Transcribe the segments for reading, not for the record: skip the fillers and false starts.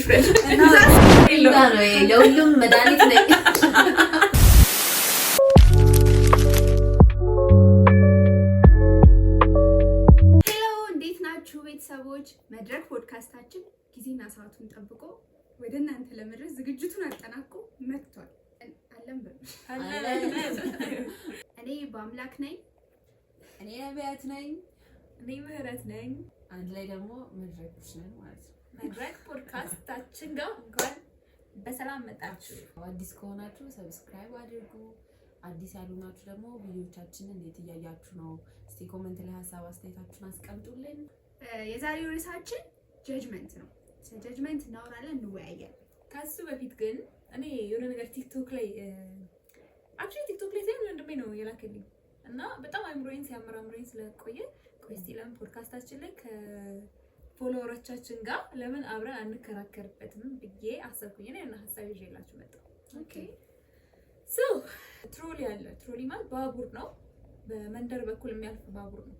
ዲፍረንት ለሁሉም መድኃኒት ነኝ። ሄሎ እንዴት ናችሁ ቤተሰቦች? መድረክ ፖድካስታችን ጊዜና ሰዓቱን ጠብቆ ወደ እናንተ ለመድረስ ዝግጅቱን አጠናቆ መጥቷል። እኔ በአምላክ ነኝ። እኔ ነቢያት ነኝ። እኔ ምህረት ነኝ። አንድ ላይ ደግሞ መድረኮች ነን ማለት ነው። መድረክ ፖድካስታችን ጋር እንኳን በሰላም መጣችሁ። አዲስ ከሆናችሁ ሰብስክራይብ አድርጉ። አዲስ ያሉናችሁ ደግሞ ቪዲዮቻችንን እንዴት እያያችሁ ነው? እስቲ ኮሜንት ላይ ሀሳብ አስተያየታችሁን አስቀምጡልን። የዛሬው ርዕሳችን ጀጅመንት ነው። ስለ ጀጅመንት እናወራለን፣ እንወያያለን። ከሱ በፊት ግን እኔ የሆነ ነገር ቲክቶክ ላይ ቲክቶክ ላይ ሳይሆን ወንድሜ ነው የላከልኝ እና በጣም አእምሮዬን ሲያመራምረኝ ስለቆየ እስቲ ለምን ፖድካስታችን ላይ ከፎሎወሮቻችን ጋር ለምን አብረን አንከራከርበትም ብዬ አሰብኩኝ እና ሀሳብ ይዤላችሁ መጣሁ። ኦኬ ትሮሊ አለ። ትሮሊ ማለት ባቡር ነው፣ በመንደር በኩል የሚያልፍ ባቡር ነው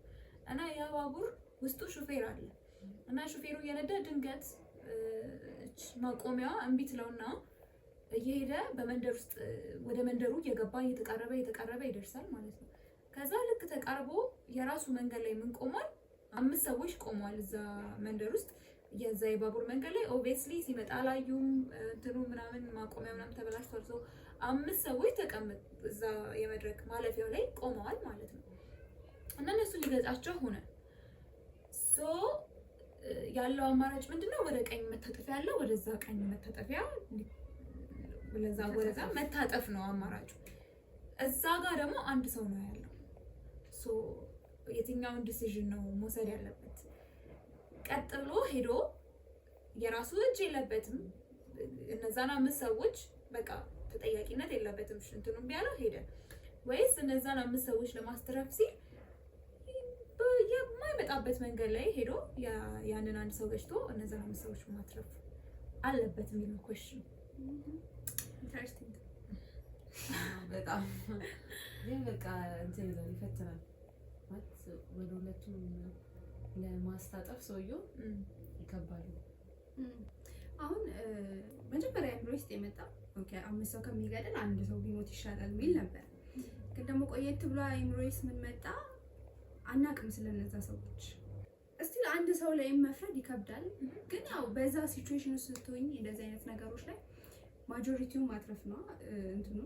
እና ያ ባቡር ውስጡ ሹፌር አለ እና ሹፌሩ እየነዳ ድንገት ማቆሚያዋ እምቢ ትለውና እየሄደ በመንደር ውስጥ ወደ መንደሩ እየገባ እየተቃረበ ይደርሳል ማለት ነው። ከዛ ልክ ተቃርቦ የራሱ መንገድ ላይ ምን ቆሟል? 5 ሰዎች ቆመዋል እዛ መንደር ውስጥ። የዛ የባቡር መንገድ ላይ ኦብቪየስሊ ሲመጣ አላዩም፣ እንትኑ ምናምን ማቆሚያ ምናምን ተበላሽቷል። ሰው 5 ሰዎች ተቀምጥ እዛ የመድረክ ማለፊያው ላይ ቆመዋል ማለት ነው። እና እነሱ ሊገዛቸው ሆነ። ሶ ያለው አማራጭ ምንድነው? ወደ ቀኝ መታጠፊያ ያለው ወደዛ ቀኝ መታጠፊያ ወደዛ መታጠፍ ነው አማራጩ። እዛ ጋር ደግሞ አንድ ሰው ነው ያለው። ሶ የትኛውን ዲሲዥን ነው መውሰድ ያለበት? ቀጥ ብሎ ሄዶ የራሱ እጅ የለበትም፣ እነዛን 5 ሰዎች በቃ ተጠያቂነት የለበትም እንትኑም ቢያለው ሄደ፣ ወይስ እነዛን 5 ሰዎች ለማስተረፍ ሲል የማይመጣበት መንገድ ላይ ሄዶ ያንን አንድ ሰው ገጭቶ እነዛን 5 ሰዎች ማትረፍ አለበት የሚለው ኩዌስችን ኢንተረስቲንግ በጣም ግን በቃ እንትን ይላል፣ ይፈትናል ማለት ወደ ሁለቱም ለማስታጠፍ ሰውየው ይከባል። አሁን መጀመሪያ አእምሮ ውስጥ የመጣ ኦኬ 5 ሰው ከሚገድል አንድ ሰው ቢሞት ይሻላል የሚል ነበር። ግን ደግሞ ቆየት ብሎ አእምሮ ውስጥ ምን መጣ? አናቅም ስለነዛ ሰዎች። እስቲ ለአንድ ሰው ላይ መፍረድ ይከብዳል። ግን ያው በዛ ሲቹዌሽን ውስጥ ስትሆኚ እንደዚህ አይነት ነገሮች ላይ ማጆሪቲውን ማትረፍ ነው እንትኑ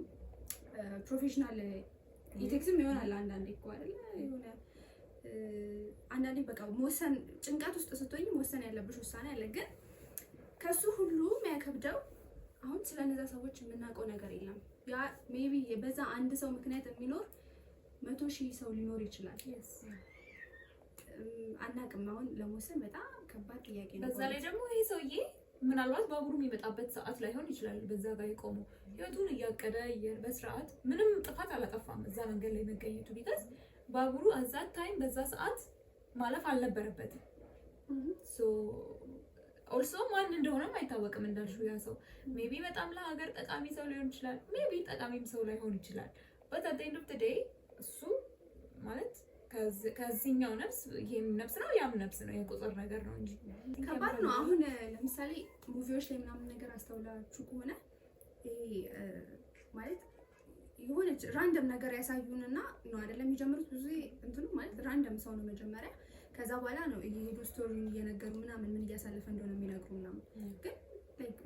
ፕሮፌሽናል ኢቴክስም ይሆናል። አንዳንዴ እኮ አይደለ የሆነ አንዳንዴ በቃ መወሰን ጭንቀት ውስጥ ስትሆኚ መወሰን ያለብሽ ውሳኔ አለ። ግን ከሱ ሁሉ የሚያከብደው አሁን ስለነዛ ሰዎች የምናውቀው ነገር የለም። ያ ሜቢ በዛ አንድ ሰው ምክንያት የሚኖር 100,000 ሰው ሊኖር ይችላል። አናውቅም። አሁን ለመወሰን በጣም ከባድ ጥያቄ ነው። በዛ ላይ ደግሞ ይሄ ሰውዬ ምናልባት ባቡሩ የሚመጣበት ሰዓት ላይሆን ይችላል። በዛ ጋር የቆመው ህይወቱን እያቀደ በስርዓት ምንም ጥፋት አላጠፋም እዛ መንገድ ላይ መገኘቱ። ቢካዝ ባቡሩ አዛት ታይም በዛ ሰዓት ማለፍ አልነበረበትም። ሶ ኦልሶ ማን እንደሆነም አይታወቅም እንዳልሽው ያ ሰው ሜቢ በጣም ለሀገር ጠቃሚ ሰው ሊሆን ይችላል፣ ሜቢ ጠቃሚም ሰው ላይሆን ይችላል። but at the end of the day እሱ ማለት ከዚህኛው ነፍስ ይሄም ነፍስ ነው ያም ነፍስ ነው፣ የቁጥር ነገር ነው እንጂ ከባድ ነው። አሁን ለምሳሌ ሙቪዎች ላይ ምናምን ነገር አስተውላችሁ ከሆነ ይሄ ማለት የሆነ ራንደም ነገር ያሳዩንና ነው አይደለም የሚጀምሩት። ብዙ እንትኑ ማለት ራንደም ሰው ነው መጀመሪያ፣ ከዛ በኋላ ነው እየሄዱ ስቶሪውን እየነገሩ ምናምን ምን እያሳለፈ እንደሆነ የሚነግሩ ምናምን። ግን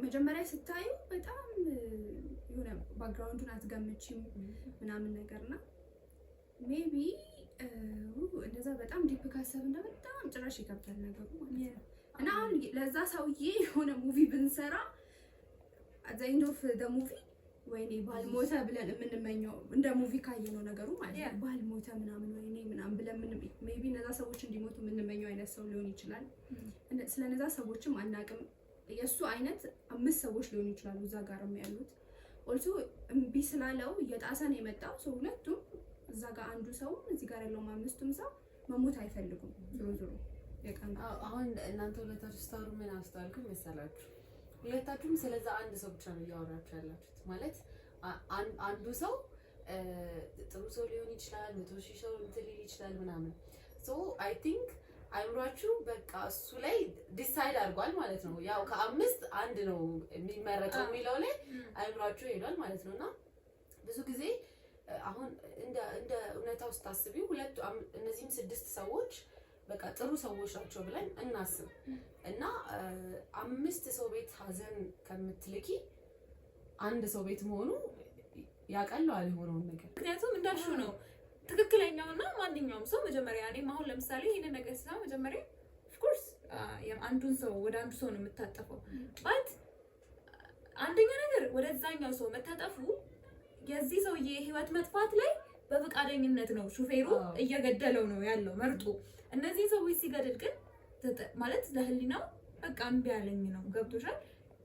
መጀመሪያ ስታዩ በጣም የሆነ ባክግራውንዱን አትገምቺም ምናምን ነገርና ሜቢ እንደዛ በጣም ዲፕ ካሰብን በጣም ጭራሽ ይከብዳል ነገሩ ማለት ነው። እና አሁን ለዛ ሰውዬ የሆነ ሙቪ ብንሰራ at the end of the movie ወይኔ ባልሞተ ብለን የምንመኘው እንደ ሙቪ ካየነው ነገሩ ማለት ነው። ባልሞተ ምናምን ወይኔ ምናምን ብለን ሜቢ እነዛ ሰዎች እንዲሞቱ የምንመኘው አይነት ሰው ሊሆን ይችላል። ስለነዛ ሰዎችም አናቅም። የሱ አይነት 5 ሰዎች ሊሆኑ ይችላሉ እዛ ጋርም ያሉት። ኦልሶ እምቢ ስላለው እየጣሰን የመጣው ሰው ሁለቱም እዛ ጋር አንዱ ሰው እዚህ ጋር ያለው 5ቱም ሰው መሞት አይፈልጉም። ዞሮ አሁን እናንተ ሁለታችሁ ስታወሩ ምን አስተዋልኩኝ መሰላችሁ? ሁለታችሁም ስለዛ አንድ ሰው ብቻ ነው እያወራችሁ ያላችሁት። ማለት አንዱ ሰው ጥሩ ሰው ሊሆን ይችላል፣ 100,000 ሰው እንትን ሊል ይችላል ምናምን። ሶ አይ ቲንክ አይምሯችሁ በቃ እሱ ላይ ዲሳይድ አድርጓል ማለት ነው። ያው ከአምስት አንድ ነው የሚመረጠው የሚለው ላይ አይምሯችሁ ሄዷል ማለት ነው። እና ብዙ ጊዜ አሁን እንደ እውነታው ስታስቢው እነዚህም 6 ሰዎች በቃ ጥሩ ሰዎች ናቸው ብለን እናስብ እና 5 ሰው ቤት ሀዘን ከምትልኪ አንድ ሰው ቤት መሆኑ ያቀለዋል የሆነውን ነገር። ምክንያቱም እንዳልሽው ነው ትክክለኛውና ማንኛውም ሰው መጀመሪያ እኔም አሁን ለምሳሌ ይሄንን ነገር ስራ መጀመሪያ ኦፍ ኮርስ አንዱን ሰው ወደ አንዱ ሰው ነው የምታጠፈው ባት አንደኛ ነገር ወደዛኛው ሰው መታጠፉ የዚህ ሰውዬ ህይወት መጥፋት ላይ በፈቃደኝነት ነው ሹፌሩ እየገደለው ነው ያለው መርጦ። እነዚህ ሰዎች ሲገድል ግን ማለት ለህሊናው በቃ እምቢ ያለኝ ነው ገብቶሻል።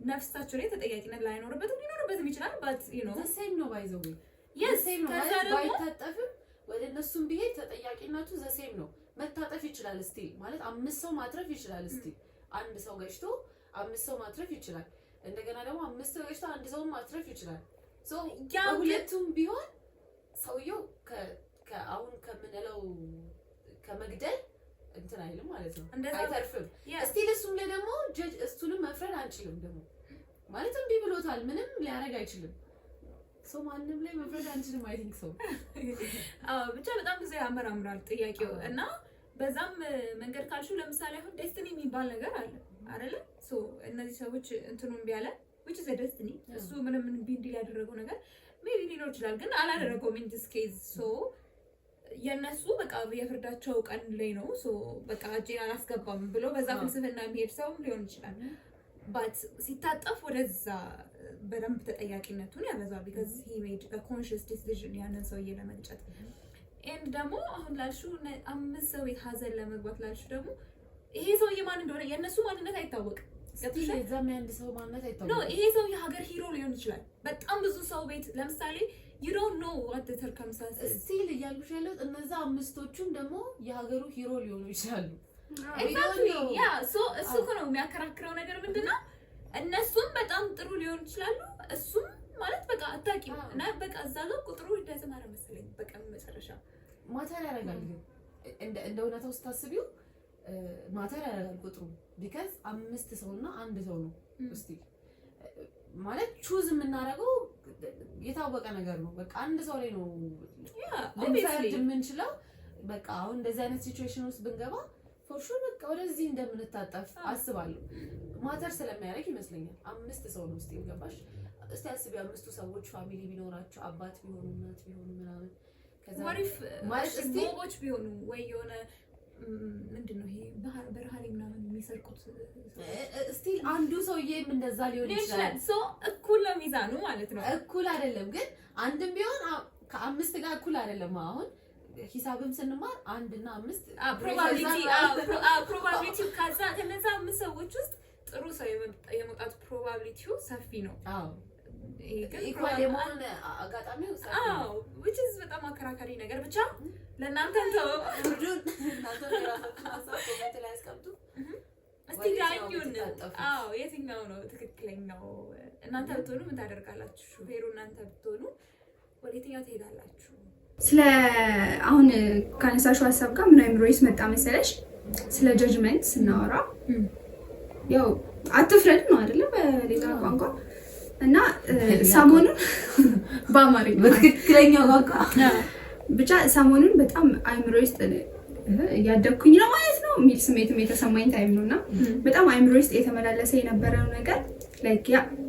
ነፍሳቸው ላይ ተጠያቂነት ላይኖርበትም ሊኖርበትም ይችላል ባት ዘሴም ነው ባይዘው የሴም ነው ባይታጠፍም ወደ እነሱም ቢሄድ ተጠያቂነቱ ዘሴም ነው። መታጠፍ ይችላል እስቲ ማለት 5 ሰው ማትረፍ ይችላል እስቲ አንድ ሰው ገጭቶ 5 ሰው ማትረፍ ይችላል። እንደገና ደግሞ 5 ሰው ገጭቶ አንድ ሰው ማትረፍ ይችላል። ሶ ሁለቱም ቢሆን ሰውየው ከአሁን ከምንለው ከመግደል እንትን አይልም ማለት ነው አይተርፍም። እስቲ ለሱም ላይ ደግሞ ጀጅ እሱንም መፍረድ አንችልም ደግሞ ማለት እንቢ ብሎታል ምንም ሊያረግ አይችልም። ሰው ማንንም ላይ መፍረድ አንችልም። አይ ቲንክ ሶ ብቻ በጣም ብዙ ያመራምራል ጥያቄው እና በዛም መንገድ ካልሹ ለምሳሌ አሁን ዴስቲኒ የሚባል ነገር አለ አይደለ? ሶ እነዚህ ሰዎች እንትኑን ቢያለ which is a destiny እሱ ምንም ቢንዲ ያደረገው ነገር ሜቢ ሊኖር ይችላል ግን አላደረገውም in this case so የነሱ በቃ የፍርዳቸው ቀን ላይ ነው ሶ በቃ እጄን አላስገባም ብሎ በዛ ፍልስፍና የሚሄድ ሰው ሊሆን ይችላል but ሲታጠፍ ወደዛ በደንብ ተጠያቂነቱን ያበዛል because he made a conscious decision ያንን ሰውዬ ለመግጨት and ደግሞ አሁን ላልሹ 5 ሰው ቤት ሀዘን ለመግባት ላልሹ ደግሞ ይሄ ሰውዬ ማን እንደሆነ የነሱ ማንነት አይታወቅም። ስለዚህ አንድ ሰው ማንነት አይታወቅም። ነው ይሄ ሰው የሀገር ሂሮ ሊሆን ይችላል። በጣም ብዙ ሰው ቤት ለምሳሌ you don't know what the circumstances still እያልኩሽ ያለው እነዛ 5ቶቹም ደግሞ የሀገሩ ሂሮ ሊሆኑ ይችላሉ። exactly yeah so እሱ ነው የሚያከራክረው ነገር ምንድነው እነሱም በጣም ጥሩ ሊሆን ይችላሉ እሱም ማለት በቃ አታቂም እና በቃ እዛ ጋር ቁጥሩ እንደዘማረ መሰለኝ በቃ መጨረሻ ማተር ያደርጋል። እንደ እውነታው ስታስቢው ማተር ያደርጋል ቁጥሩ because 5 ሰውና አንድ ሰው ነው እስቲ ማለት ቹዝ የምናደርገው የታወቀ ነገር ነው። በቃ አንድ ሰው ላይ ነው ለምሳሌ የምንችለው በቃ አሁን እንደዚህ አይነት ሲቹዌሽን ውስጥ ብንገባ ፎር ሹር በቃ ወደዚህ እንደምንታጠፍ አስባለሁ። ማተር ስለሚያደርግ ይመስለኛል 5 ሰው ነው እስቲ ገባሽ? እስቲ አስቢ 5ቱ ሰዎች ፋሚሊ ቢኖራቸው አባት ቢሆኑ እናት ቢሆኑ ምናምን ከዛ ማለት እስቲ ሞቦች ቢሆኑ ወይ የሆነ ምንድነው ይሄ በረሃ ላይ ምናምን የሚሰርቁት እስቲ አንዱ ሰውዬም እንደዛ ሊሆን ይችላል። ሶ እኩል ነው ሚዛኑ ማለት ነው። እኩል አይደለም ግን አንድም ቢሆን ከ5 ጋር እኩል አይደለም። አሁን ሂሳብም ስንማር 1 እና 5 ፕሮባቢሊቲ ካዛ ከነዛ 5 ሰዎች ውስጥ ጥሩ ሰው የመውጣት ፕሮባቢሊቲው ሰፊ ነው። አዎ ኢኳል የመሆን አጋጣሚው ሰፊ ነው። which is በጣም አከራካሪ ነገር ብቻ ለእናንተ ነው እናንተ ራሳችሁ ኮሜንት ላይ አስቀምጡ እስቲ ዳኙን። የትኛው ነው ትክክለኛው? እናንተ ብትሆኑ ምን ታደርጋላችሁ? ሹፌሩ እናንተ ብትሆኑ ወደ የትኛው ትሄዳላችሁ? ስለ አሁን ካነሳሽው ሀሳብ ጋር ምን አይምሮይስ መጣ መሰለሽ? ስለ ጀጅመንት ስናወራ ያው አትፍረድ ነው አይደለ በሌላ ቋንቋ እና ሰሞኑን በአማርኛ በትክክለኛው ቋንቋ ብቻ ሰሞኑን በጣም አይምሮዬ ውስጥ ያደኩኝ ነው ማለት ነው የሚል ስሜትም የተሰማኝ ታይም ነውና በጣም አይምሮዬ ውስጥ የተመላለሰ የነበረው ነገር ላይክ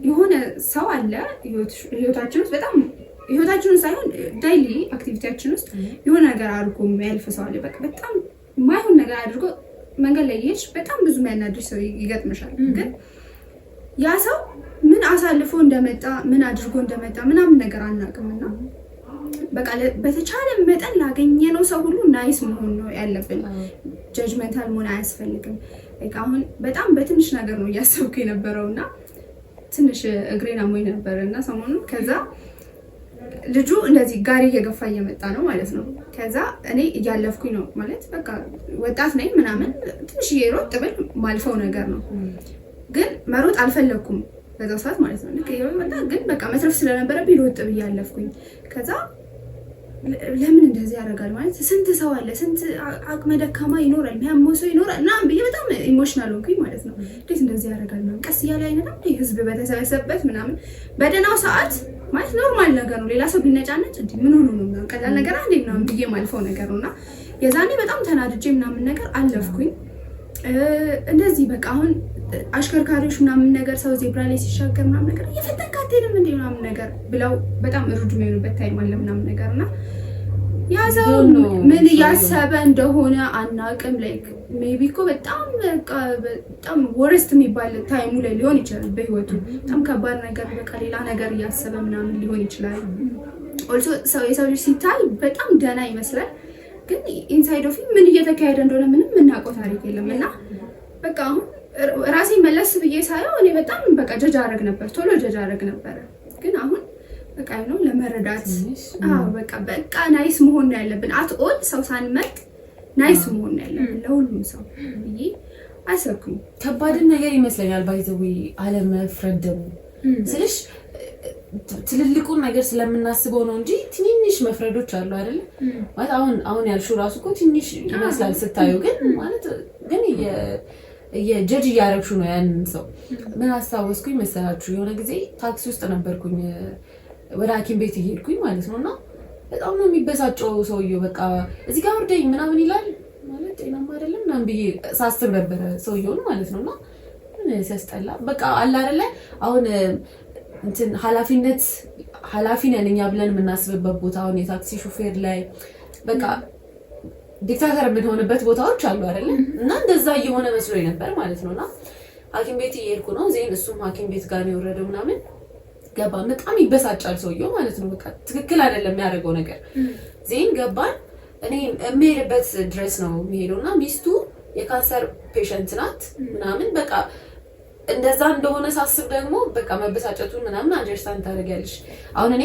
የሆነ ሰው አለ ህይወታችን ውስጥ በጣም ህይወታችን ውስጥ ሳይሆን ዳይሊ አክቲቪቲያችን ውስጥ የሆነ ነገር አድርጎ የሚያልፍ ሰው አለ። በቃ በጣም የማይሆን ነገር አድርጎ መንገድ ላይ ይሄሽ በጣም ብዙ የሚያናድር ሰው ይገጥምሻል። ግን ያ ሰው ምን አሳልፎ እንደመጣ ምን አድርጎ እንደመጣ ምናምን ነገር አናውቅምና በቃ በተቻለ መጠን ላገኘነው ሰው ሁሉ ናይስ መሆን ነው ያለብን። ጀጅመንታል መሆን አያስፈልግም። በቃ አሁን በጣም በትንሽ ነገር ነው እያሰብኩ የነበረውና ትንሽ እግሬን አሞኝ ነበርና ሰሞኑን ከዛ ልጁ እንደዚህ ጋሪ እየገፋ እየመጣ ነው ማለት ነው። ከዛ እኔ እያለፍኩኝ ነው ማለት በቃ ወጣት ነኝ ምናምን ትንሽ እየሮጥ ብል ማልፈው ነገር ነው። ግን መሮጥ አልፈለኩም በዛ ሰዓት ማለት ነው። ልክ ይሄው መጣ ግን በቃ መትረፍ ስለነበረብኝ ሮጥ ብዬ አለፍኩኝ። ከዛ ለምን እንደዚህ ያደርጋል ማለት ስንት ሰው አለ፣ ስንት አቅመ ደካማ ይኖራል፣ የሚያመው ሰው ይኖራል እና ብዬ በጣም ኢሞሽናል ሆንኩኝ ማለት ነው። እንዴት እንደዚህ ያደርጋል ምናምን ቀስ እያለ አይነዳም ህዝብ በተሰበሰበበት ምናምን በደህናው ሰዓት ማለት ኖርማል ነገር ነው። ሌላ ሰው ቢነጫነጭ እንዴ ምን ሆኖ ነው ምናምን ቀላል ነገር አንዴ ምናምን ብዬ ማልፈው ነገር ነውና የዛኔ በጣም ተናድጄ ምናምን ነገር አለፍኩኝ። እንደዚህ በቃ አሁን አሽከርካሪዎች ምናምን ነገር ሰው ዜብራ ላይ ሲሻገር ምናምን ነገር እየፈተንክ አትሄድም እንዴ ምናምን ነገር ብለው በጣም ሩድ የሚሆኑበት ታይም አለ ምናምን ነገር እና ያ ሰው ምን እያሰበ እንደሆነ አናውቅም። ላይክ ሜቢ እኮ በጣም በቃ በጣም ወርስት የሚባል ታይሙ ላይ ሊሆን ይችላል በህይወቱ በጣም ከባድ ነገር በቃ ሌላ ነገር እያሰበ ምናምን ሊሆን ይችላል። ኦልሶ የሰው ልጅ ሲታይ በጣም ደህና ይመስላል፣ ግን ኢንሳይድ ኦፍ ምን እየተካሄደ እንደሆነ ምንም የምናውቀው ታሪክ የለም። እና በቃ አሁን ራሴ መለስ ብዬ ሳየው እኔ በጣም በቃ ጀጅ አደረግ ነበር፣ ቶሎ ጀጅ አደረግ ነበረ። ግን አሁን በቃ ነው ለመረዳት በቃ ናይስ መሆን ነው ያለብን። አት ኦል ሰው ሳንመርጥ ናይስ መሆን ነው ያለብን ለሁሉም ሰው ብዬ አሰብኩኝ። ከባድን ነገር ይመስለኛል ባይዘዊ አለመፍረድ ደግሞ ስልሽ ትልልቁን ነገር ስለምናስበው ነው እንጂ ትንንሽ መፍረዶች አሉ አይደል? ማለት አሁን ያልሽው ራሱ እኮ ትንሽ ይመስላል ስታዩ፣ ግን ማለት ግን የጀጅ እያረግሹ ነው ያንን ሰው። ምን አስታወስኩኝ መሰላችሁ? የሆነ ጊዜ ታክሲ ውስጥ ነበርኩኝ ወደ ሐኪም ቤት እየሄድኩኝ ማለት ነው። እና በጣም ነው የሚበሳጨው ሰውየው። በቃ እዚህ ጋር ወርደኝ ምናምን ይላል ማለት ጤናማ አይደለም ምናምን ብዬ ሳስብ ነበረ ሰውየውን ማለት ነው። እና ሲያስጠላ በቃ አለ አይደለ አሁን እንትን ኃላፊ ነን እኛ ብለን የምናስብበት ቦታ አሁን የታክሲ ሹፌር ላይ በቃ ዲክታተር የምንሆንበት ቦታዎች አሉ አይደለ? እና እንደዛ እየሆነ መስሎኝ ነበር ማለት ነው። እና ሐኪም ቤት እየሄድኩ ነው ዜን እሱም ሐኪም ቤት ጋር ነው የወረደው ምናምን ገባን። በጣም ይበሳጫል ሰውየው ማለት ነው። በቃ ትክክል አይደለም የሚያደርገው ነገር። ዜን ገባን። እኔ የምሄድበት ድረስ ነው የሚሄደው እና ሚስቱ የካንሰር ፔሸንት ናት ምናምን በቃ እንደዛ እንደሆነ ሳስብ ደግሞ በቃ መበሳጨቱን ምናምን አንደርስታንድ ታደርጊያለሽ። አሁን እኔ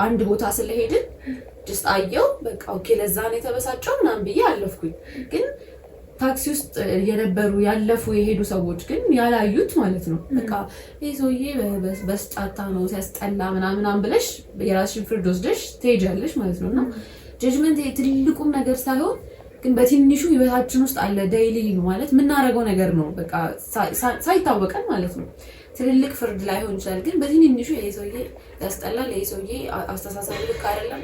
አንድ ቦታ ስለሄድን ጀስት አየው በቃ ኦኬ ለዛ ነው የተበሳጨው ምናምን ብዬ አለፍኩኝ። ግን ታክሲ ውስጥ የነበሩ ያለፉ የሄዱ ሰዎች ግን ያላዩት ማለት ነው። በቃ ይሄ ሰውዬ በስጫታ ነው ሲያስጠላ ምናምን ብለሽ የራስሽን ፍርድ ወስደሽ ትሄጃለሽ ማለት ነው። እና ጀጅመንት ትልቁም ነገር ሳይሆን ግን በትንሹ ህይወታችን ውስጥ አለ ዴይሊ ማለት የምናደርገው ነገር ነው። በቃ ሳይታወቀን ማለት ነው። ትልልቅ ፍርድ ላይሆን ይችላል፣ ግን በትንሹ ይሄ ሰውዬ ያስጠላል፣ ይሄ ሰውዬ አስተሳሰቡ ልክ አይደለም፣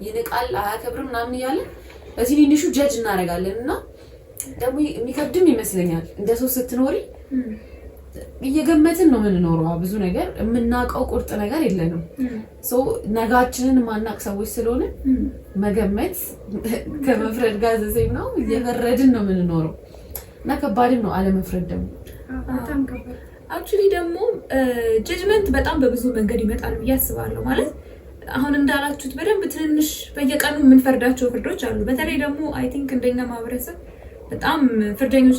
ይንቃል፣ አያከብርም ምናምን እያለን በትንሹ ጀጅ እናደርጋለን። እና ደግሞ የሚከብድም ይመስለኛል እንደ ሰው ስትኖሪ እየገመትን ነው የምንኖረው። ብዙ ነገር የምናውቀው ቁርጥ ነገር የለንም። ነጋችንን ማናቅ ሰዎች ስለሆነ መገመት ከመፍረድ ጋር ዘሴም ነው። እየፈረድን ነው የምንኖረው እና ከባድም ነው አለመፍረድ ደግሞ በጣም ከባድ። አክቹሊ ደግሞ ጀጅመንት በጣም በብዙ መንገድ ይመጣል ብዬ አስባለሁ። ማለት አሁን እንዳላችሁት በደንብ ትንንሽ በየቀኑ የምንፈርዳቸው ፍርዶች አሉ። በተለይ ደግሞ አይ ቲንክ እንደኛ ማህበረሰብ በጣም ፍርደኞች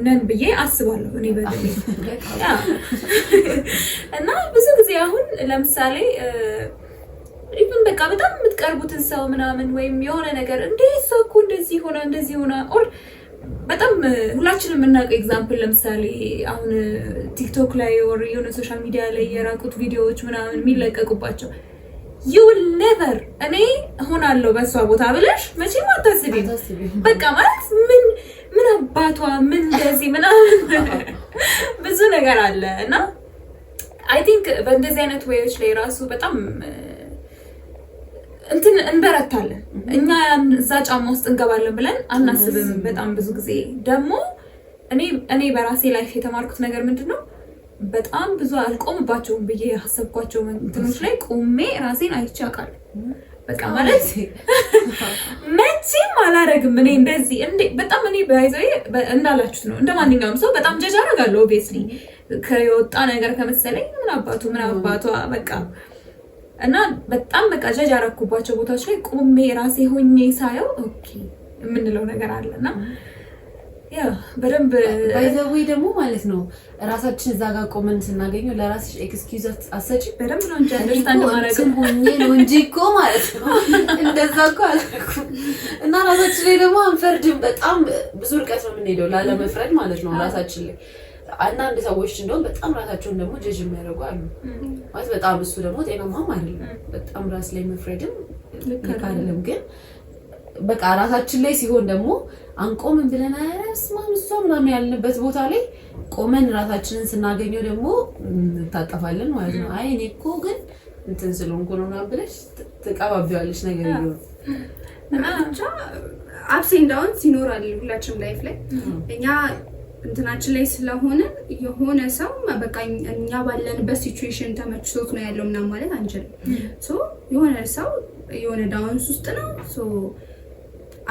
ነን ብዬ አስባለሁ እኔ በተለይ እና ብዙ ጊዜ አሁን ለምሳሌ ኢቭን በቃ በጣም የምትቀርቡትን ሰው ምናምን ወይም የሆነ ነገር እንዴ ሰው እኮ እንደዚህ ሆነ ኦር በጣም ሁላችንም የምናውቀው ኤግዛምፕል ለምሳሌ አሁን ቲክቶክ ላይ ኦር የሆነ ሶሻል ሚዲያ ላይ የራቁት ቪዲዮዎች ምናምን የሚለቀቁባቸው you will never እኔ ሆናለሁ በሷ ቦታ ብለሽ መቼም አታስቢም። በቃ ማለት ምን አባቷ ምን እንደዚህ ምናምን ብዙ ነገር አለ እና አይ ቲንክ በእንደዚህ አይነት ወይዎች ላይ ራሱ በጣም እንትን እንበረታለን። እኛ እዛ ጫማ ውስጥ እንገባለን ብለን አናስብም። በጣም ብዙ ጊዜ ደግሞ እኔ በራሴ ላይፍ የተማርኩት ነገር ምንድነው በጣም ብዙ አልቆምባቸውም ብዬ ያሰብኳቸው እንትኖች ላይ ቆሜ ራሴን አይቼ አውቃለሁ። በቃ ማለት መቼም አላረግም እኔ እንደዚህ በጣም እኔ በይዘይ እንዳላችሁት ነው። እንደማንኛውም ሰው በጣም ጀጅ አደርጋለሁ። ኦብቪየስሊ ከወጣ ነገር ከመሰለኝ ምን አባቷ በቃ እና በጣም በቃ ጀጅ ያረኩባቸው ቦታዎች ላይ ቆሜ ራሴ ሆኜ ሳየው ኦኬ የምንለው ነገር አለና ያ በደንብ ባይዘዌ ደግሞ ማለት ነው ራሳችን እዛ ጋር ቆመን ስናገኘው ለራስሽ ኤክስኪውዝ አሰጪ በደንብ ነው እንጂ አንደርስታንድ ማድረግ ሆኜ ነው እንጂ እኮ ማለት ነው እንደዛ እኮ አላልኩም። እና ራሳችን ላይ ደግሞ አንፈርድም። በጣም ብዙ ርቀት ነው የምንሄደው ላለመፍረድ ማለት ነው ራሳችን ላይ። አንዳንድ ሰዎች እንደውም በጣም ራሳቸውን ደግሞ ጀጅ የሚያደርጉ አሉ ማለት በጣም እሱ ደግሞ ጤናማም አይደለም። በጣም ራስ ላይ መፍረድም ልክ አይደለም። ግን በቃ ራሳችን ላይ ሲሆን ደግሞ አንቆምን ብለን አያስማም እሷ ምናምን ያልንበት ቦታ ላይ ቆመን ራሳችንን ስናገኘው ደግሞ እንታጠፋለን ማለት ነው። አይ እኔ እኮ ግን እንትን ስለሆንኩ ነው ምናምን ብለሽ ትቀባቢዋለሽ ነገር ይኖር እና ብቻ አፕስ ኤንድ ዳውንስ ይኖራል ሁላችንም ላይፍ ላይ። እኛ እንትናችን ላይ ስለሆነ የሆነ ሰው በቃ እኛ ባለንበት ሲቹዌሽን ተመችቶት ነው ያለው ምናምን ማለት አንችልም። ሶ የሆነ ሰው የሆነ ዳውንስ ውስጥ ነው ሶ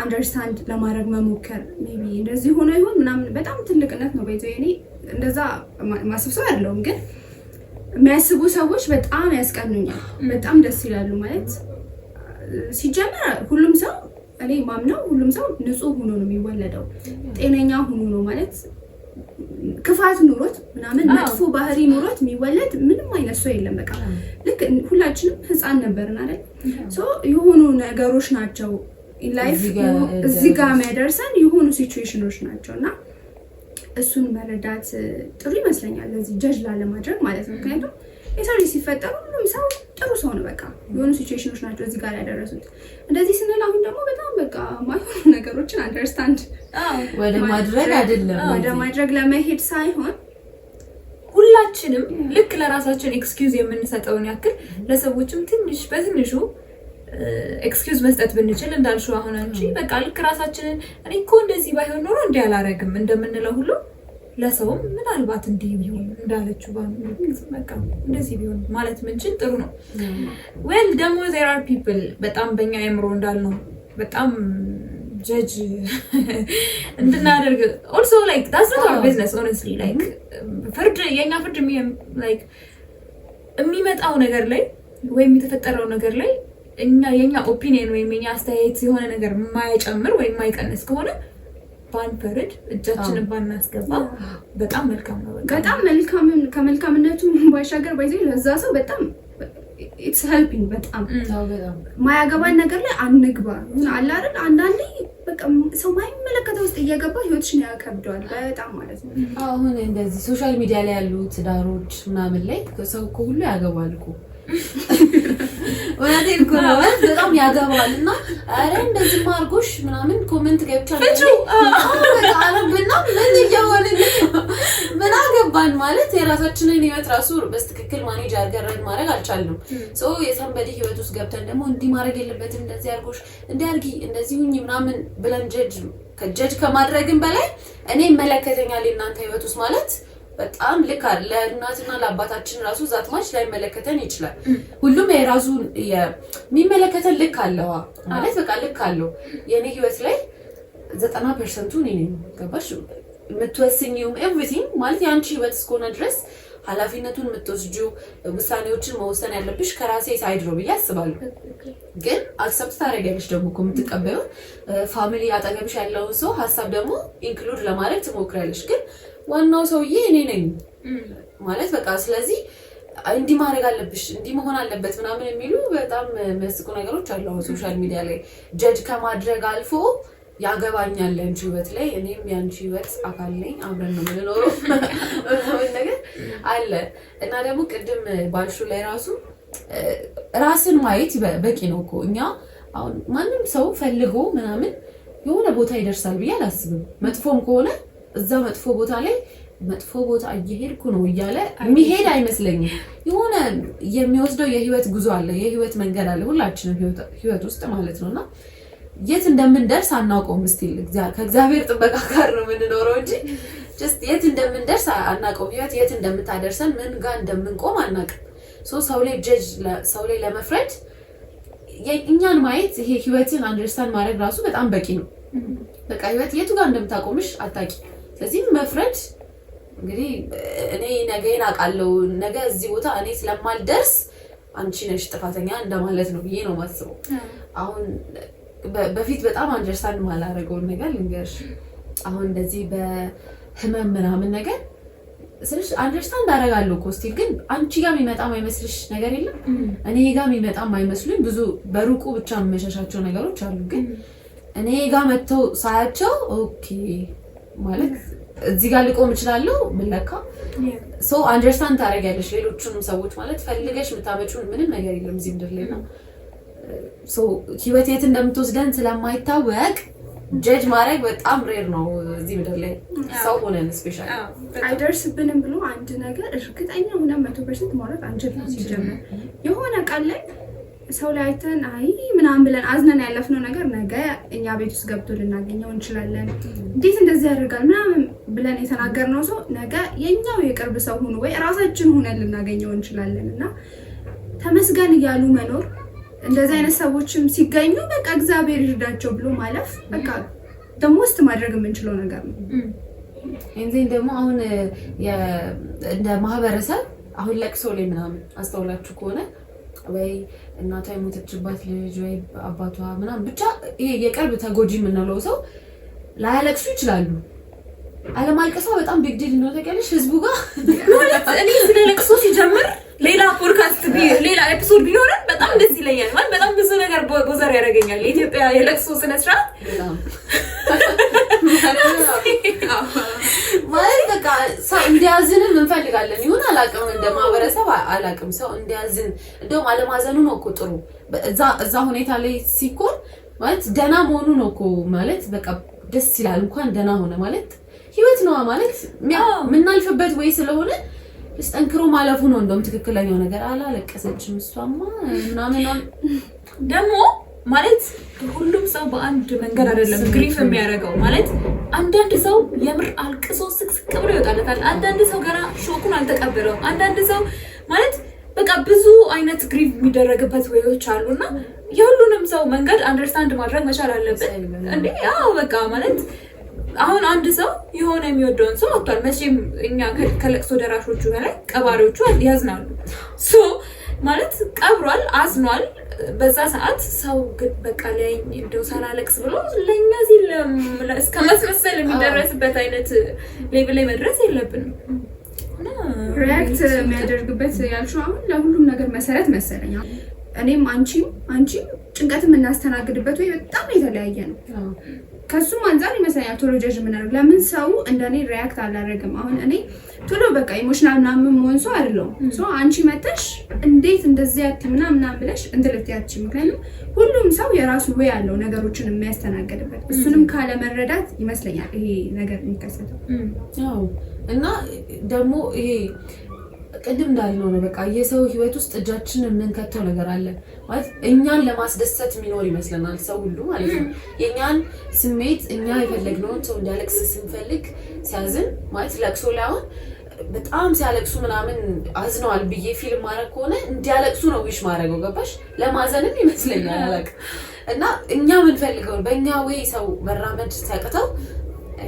አንደርስታንድ ለማድረግ መሞከር ሜቢ እንደዚህ ሆኖ ይሆን ምናምን በጣም ትልቅነት ነው። በይዘው እኔ እንደዛ ማስብ ሰው አይደለሁም፣ ግን የሚያስቡ ሰዎች በጣም ያስቀኑኛል፣ በጣም ደስ ይላሉ። ማለት ሲጀመር ሁሉም ሰው እኔ ማምነው ሁሉም ሰው ንጹህ ሆኖ ነው የሚወለደው፣ ጤነኛ ሆኖ ነው ማለት ክፋት ኑሮት ምናምን መጥፎ ባህሪ ኑሮት የሚወለድ ምንም አይነት ሰው የለም። በቃ ልክ ሁላችንም ህፃን ነበርን አይደል? ሶ የሆኑ ነገሮች ናቸው ላይፍ እዚህ ጋር የሚያደርሰን የሆኑ ሲቹዌሽኖች ናቸው እና እሱን መረዳት ጥሩ ይመስለኛል ለዚህ ጀጅ ላለማድረግ ማለት ነው። ምክንያቱም የሰው ልጅ ሲፈጠር ሁሉም ሰው ጥሩ ሰው ነው። በቃ የሆኑ ሲቹዌሽኖች ናቸው እዚህ ጋር ያደረሱት። እንደዚህ ስንል አሁን ደግሞ በጣም በቃ ማይሆኑ ነገሮችን አንደርስታንድ ወደ ማድረግ አይደለም ወደ ማድረግ ለመሄድ ሳይሆን ሁላችንም ልክ ለራሳችን ኤክስኪውዝ የምንሰጠውን ያክል ለሰዎችም ትንሽ በትንሹ ኤክስኪውዝ መስጠት ብንችል እንዳልሽው አሁን አንቺ በቃ ልክ ራሳችንን እኔ እኮ እንደዚህ ባይሆን ኖሮ እንዲህ አላረግም እንደምንለው ሁሉ ለሰውም ምናልባት እንዲህ ቢሆን እንዳለችው በቃ እንደዚህ ቢሆን ማለት ምንችል ጥሩ ነው። ዌል ደግሞ there are people በጣም በእኛ አእምሮ እንዳልነው በጣም ጀጅ እንድናደርግ also like that's not our business honestly like ፍርድ የኛ ፍርድ like የሚመጣው ነገር ላይ ወይም የተፈጠረው ነገር ላይ የኛ ኦፒኒየን ወይም የኛ አስተያየት የሆነ ነገር የማይጨምር ወይም የማይቀንስ ከሆነ ባንፈርድ እጃችንን ባናስገባ በጣም መልካም ነው። በጣም መልካም ከመልካምነቱ ባሻገር ባይዘው ለዛ ሰው በጣም it's helping በጣም ማያገባን ነገር ላይ አንግባ አለ አይደል? አንዳንዴ በቃ ሰው ማይመለከተው ውስጥ እየገባ ህይወትሽን ያከብደዋል በጣም ማለት ነው። አሁን እንደዚህ ሶሻል ሚዲያ ላይ ያሉ ትዳሮች ምናምን ላይ ሰው እኮ ሁሉ ያገባል እኮ ወላዴን እኮ ነው በጣም ያገባል እና አረ እንደዚህ ማርጎሽ ምናምን ኮሜንት ገብቻለሁ አረብና ምን እያወለ ምን አገባን ማለት የራሳችንን ህይወት ራሱ በስትክክል ማኔጅ አድርገን ማድረግ አልቻልንም። ሶ የሰንበዲ ህይወት ውስጥ ገብተን ደግሞ እንዲህ ማድረግ የለበትም እንደዚህ አርጎሽ እንዲያርጊ እንደዚህ ሁኚ ምናምን ብለን ጀጅ ከማድረግም በላይ እኔ መለከተኛል እናንተ ህይወት ውስጥ ማለት በጣም ልክ አለ። ለእናትና ለአባታችን ራሱ ዛትማች ላይ መለከተን ይችላል። ሁሉም የራሱ የሚመለከተን ልክ አለው ማለት በቃ ልክ አለው። የኔ ህይወት ላይ 90% እኔ ነኝ ገባሽ? የምትወስኚው ኤቭሪቲንግ ማለት ያንቺ ህይወት እስከሆነ ድረስ ኃላፊነቱን የምትወስጂው ውሳኔዎችን መወሰን ያለብሽ ከራሴ ሳይድ ነው ብዬ አስባለሁ። ግን አክሰፕት ታደርጊያለሽ ደግሞ እኮ የምትቀበይው ፋሚሊ አጠገብሽ ያለውን ሰው ሀሳብ ደግሞ ኢንክሉድ ለማድረግ ትሞክሪያለሽ። ግን ዋናው ሰውዬ እኔ ነኝ ማለት በቃ ስለዚህ እንዲህ ማድረግ አለብሽ እንዲህ መሆን አለበት ምናምን የሚሉ በጣም የሚያስቁ ነገሮች አሉ ሶሻል ሚዲያ ላይ። ጀጅ ከማድረግ አልፎ ያገባኛል ያንቺ ህይወት ላይ እኔም ያንቺ ህይወት አካል ነኝ አብረን ነው የምንኖረው ነገር አለ። እና ደግሞ ቅድም ባልሹ ላይ ራሱ ራስን ማየት በቂ ነው እኮ። እኛ አሁን ማንም ሰው ፈልጎ ምናምን የሆነ ቦታ ይደርሳል ብዬ አላስብም። መጥፎም ከሆነ እዛ መጥፎ ቦታ ላይ መጥፎ ቦታ እየሄድኩ ነው እያለ የሚሄድ አይመስለኝም። የሆነ የሚወስደው የህይወት ጉዞ አለ፣ የህይወት መንገድ አለ ሁላችንም ህይወት ውስጥ ማለት ነውና የት እንደምንደርስ አናውቀውም። ስቲል ከእግዚአብሔር ጥበቃ ጋር ነው የምንኖረው እንጂ ጀስት የት እንደምንደርስ አናውቀውም። ህይወት የት እንደምታደርሰን ምን ጋር እንደምንቆም አናውቅም። ሰው ላይ ጀጅ ሰው ላይ ለመፍረድ እኛን ማየት ይሄ ህይወትን አንደርስታንድ ማድረግ ራሱ በጣም በቂ ነው። በቃ ህይወት የቱ ጋር እንደምታቆምሽ አታውቂ። ስለዚህ መፍረድ እንግዲህ እኔ ነገን አውቃለሁ ነገ እዚህ ቦታ እኔ ስለማልደርስ አንቺ ነሽ ጥፋተኛ እንደማለት ነው ብዬ ነው የማስበው። አሁን በፊት በጣም አንደርስታንድ ማላረገውን ነገር ልንገርሽ። አሁን እንደዚህ በህመም ምናምን ነገር ስለሽ አንደርስታንድ አደርጋለሁ እኮ ስቲል ግን አንቺ ጋር የሚመጣ ማይመስልሽ ነገር የለም። እኔ ጋር የሚመጣ ማይመስሉኝ ብዙ በሩቁ ብቻ የምሸሻቸው ነገሮች አሉ። ግን እኔ ጋር መጥተው ሳያቸው ኦኬ ማለት እዚህ ጋር ልቆም እችላለሁ ምንለካ ሶ አንደርስታንድ ታደርጊያለሽ ሌሎቹንም ሰዎች ማለት ፈልገሽ የምታመጪው ምንም ነገር የለም እዚህ ምድር ላይ ነው። ህይወት የት እንደምትወስደን ስለማይታወቅ ጀጅ ማድረግ በጣም ሬር ነው እዚህ ምድር ላይ ሰው ሆነን ስፔሻሊ አይደርስብንም ብሎ አንድ ነገር እርግጠኛ ሆነን 100% ማውራት አንችልም። ሲጀምር የሆነ ቃል ላይ ሰው ላይ አይተን አይ ምናምን ብለን አዝነን ያለፍነው ነገር ነገ እኛ ቤት ውስጥ ገብቶ ልናገኘው እንችላለን። እንዴት እንደዚህ ያደርጋል ምናምን ብለን የተናገርነው ሰው ነገ የኛው የቅርብ ሰው ሆኖ ወይ ራሳችን ሆነን ልናገኘው እንችላለን። እና ተመስገን እያሉ መኖር እንደዚህ አይነት ሰዎችም ሲገኙ በቃ እግዚአብሔር ይርዳቸው ብሎ ማለፍ በቃ ደሞስት ማድረግ የምንችለው ነገር ነው። እንዴ ደግሞ አሁን እንደ ማህበረሰብ አሁን ለቅሶ ላይ ምናምን አስተውላችሁ ከሆነ ወይ እናቷ የሞተችባት ልጅ ወይ አባቷ ምናምን ብቻ ይሄ የቅርብ ተጎጂ የምንለው ሰው ላያለቅሱ ይችላሉ። አለማልቀሷ በጣም ቢግ ዲል ነው ታውቂያለሽ ህዝቡ ጋር ማለት እኔ ስለ ለቅሶ ሲጀምር ሌላ ፖድካስት ሌላ ኤፒሶድ ቢኖረን በጣም ደስ ይለኛል። ማለት በጣም ብዙ ነገር ቦዘር ያደርገኛል የኢትዮጵያ የለቅሶ ስነ ስርዓት ማለት በቃ ሰው እንዲያዝንም እንፈልጋለን። ይሁን አላውቅም እንደ ማህበረሰብ አላውቅም ሰው እንዲያዝን እንደውም አለማዘኑ ነው እኮ ጥሩ። እዛ ሁኔታ ላይ ሲኮን ማለት ደህና መሆኑ ነው እኮ ማለት በቃ ደስ ይላል። እንኳን ደህና ሆነ ማለት ህይወት ነው ማለት የምናልፍበት ወይ ስለሆነ ጠንክሮ ማለፉ ነው እንደውም ትክክለኛው ነገር። አላለቀሰችም እሷማ ምናምን ደግሞ ማለት ሁሉም ሰው በአንድ መንገድ አይደለም ግሪፍ የሚያደርገው። ማለት አንዳንድ ሰው የምር አልቅሶ ስቅስቅ ብሎ ይወጣለታል። አንዳንድ ሰው ገና ሾኩን አልተቀበለውም። አንዳንድ ሰው ማለት በቃ ብዙ አይነት ግሪፍ የሚደረግበት ወይዎች አሉና የሁሉንም ሰው መንገድ አንደርስታንድ ማድረግ መቻል አለበት እንዴ። ያው በቃ ማለት አሁን አንድ ሰው የሆነ የሚወደውን ሰው አጥቷል። መቼም እኛ ከለቅሶ ደራሾቹ በላይ ቀባሪዎቹ ያዝናሉ። ማለት ቀብሯል፣ አዝኗል። በዛ ሰዓት ሰው በቃ ላይ እንደው ሳላለቅስ ብሎ ለኛ ሲል እስከ ማስመሰል የሚደረስበት አይነት ሌቭል ላይ መድረስ የለብንም። ሪያክት የሚያደርግበት ያልሽው አሁን ለሁሉም ነገር መሰረት መሰለኝ እኔም አንቺም ጭንቀት የምናስተናግድበት ወይ በጣም የተለያየ ነው። ከሱም አንፃር ይመስለኛል ቶሎ ጀጅ የምናደርግ ለምን ሰው እንደኔ ሪያክት አላደረግም። አሁን እኔ ቶሎ በቃ ኢሞሽናል ምናምን መሆን ሰው አይደለሁም። አንቺ መተሽ እንዴት እንደዚህ ያት ምናምን ብለሽ እንትልትያች። ምክንያቱም ሁሉም ሰው የራሱ ወይ ያለው ነገሮችን የሚያስተናግድበት እሱንም ካለ መረዳት ይመስለኛል ይሄ ነገር የሚከሰተው። እና ደግሞ ይሄ ቅድም እንዳልነው ነው በቃ የሰው ህይወት ውስጥ እጃችን የምንከተው ነገር አለ ማለት እኛን ለማስደሰት የሚኖር ይመስለናል ሰው ሁሉ ማለት ነው። የኛን ስሜት እኛ የፈለግነውን ሰው እንዲያለቅስ ስንፈልግ ሲያዝን ማለት ለቅሶ ላይ አሁን በጣም ሲያለቅሱ ምናምን አዝነዋል ብዬ ፊልም ማድረግ ከሆነ እንዲያለቅሱ ነው ዊሽ ማድረገው ገባሽ? ለማዘንም ይመስለኛል አላውቅም። እና እኛ የምንፈልገውን በእኛ ወይ ሰው መራመድ ሲያቅተው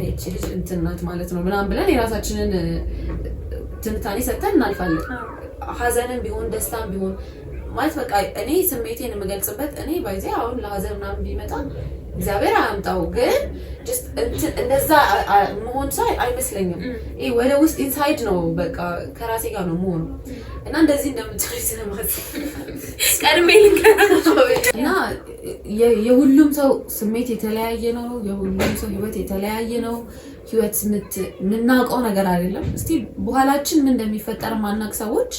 እቺ ልጅ እንትን ናት ማለት ነው ምናምን ብለን የራሳችንን ትንታኔ ሰጥተን እናልፋለን። ሀዘንም ቢሆን ደስታም ቢሆን ማለት በቃ እኔ ስሜቴን የምገልጽበት እኔ ባይዜ አሁን ለሀዘን ምናምን ቢመጣ እግዚአብሔር አያምጣው ግን ጀስት እንደዛ መሆን ሰው አይመስለኝም። ይሄ ወደ ውስጥ ኢንሳይድ ነው በቃ ከራሴ ጋር ነው መሆኑ እና እንደዚህ እንደምትችል ስለማለት ቀድሜ ልንገራቸው እና የሁሉም ሰው ስሜት የተለያየ ነው። የሁሉም ሰው ህይወት የተለያየ ነው። ህይወት የምናውቀው ነገር አይደለም። እስቲ በኋላችን ምን እንደሚፈጠር ማናቅ ሰዎች